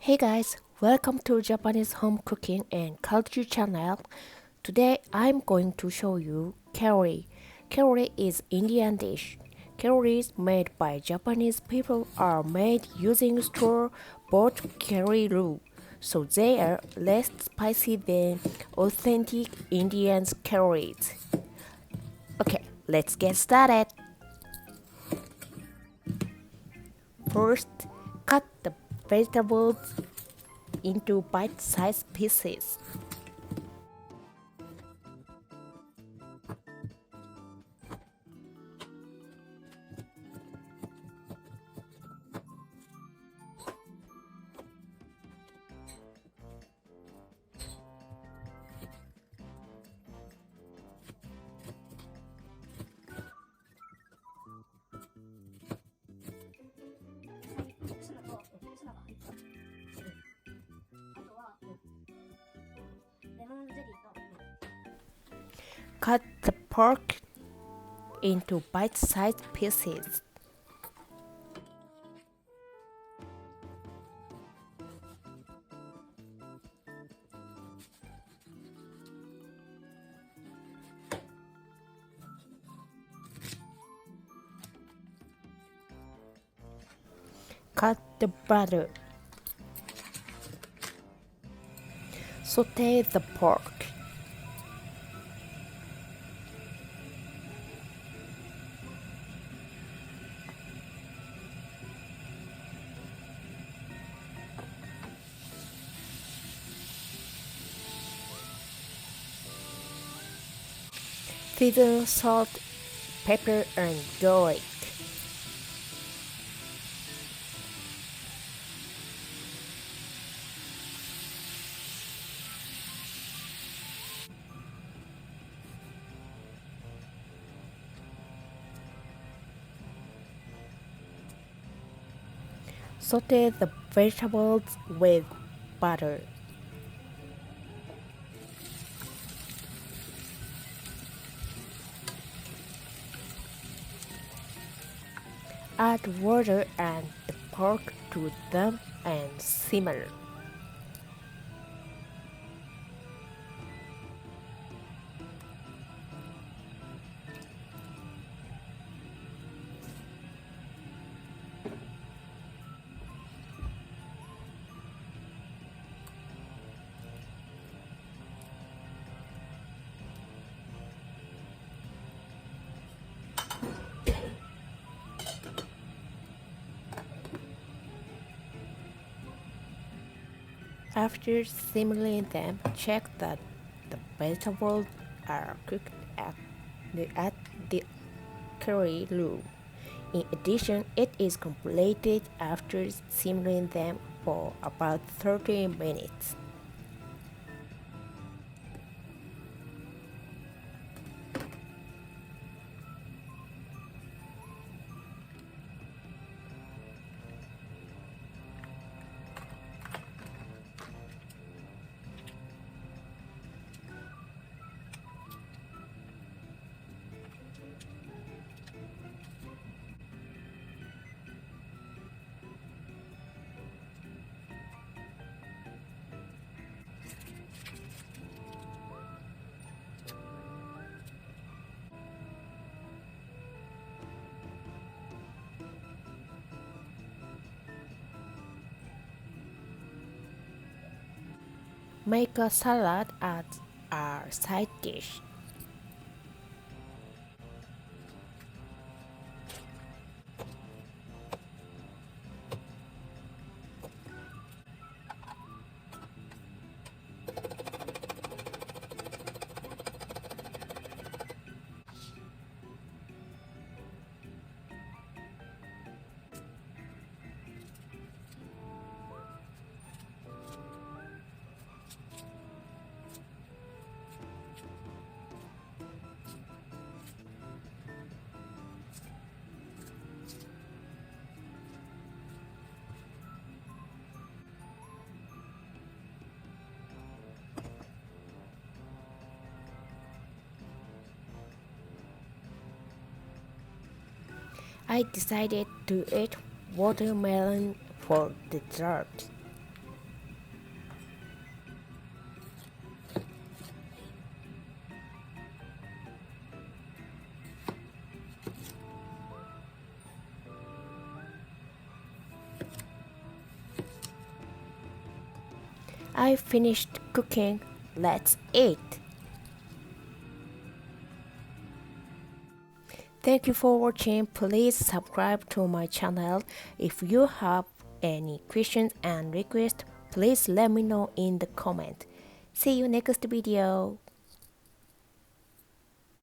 Hey guys, welcome to Japanese home cooking and culture channel. Today I'm going to show you curry. Curry is Indian dish. Curries made by Japanese people are made using store-bought curry roux, so they are less spicy than authentic Indian curries. Okay, let's get started. First, cut the vegetables into bite-sized pieces. Cut the pork into bite-sized pieces. Cut the butter. Saute the pork. Season salt, pepper, and garlic. Saute the vegetables with butter. Add water and the pork to them and simmer. After simmering them, check that the vegetables are cooked at the curry roux. In addition, it is completed after simmering them for about 30 minutes. Make a salad as a side dish. I decided to eat watermelon for dessert. I finished cooking. Let's eat. Thank you for watching. Please subscribe to my channel. If you have any questions and requests, please let me know in the comment. See you next video.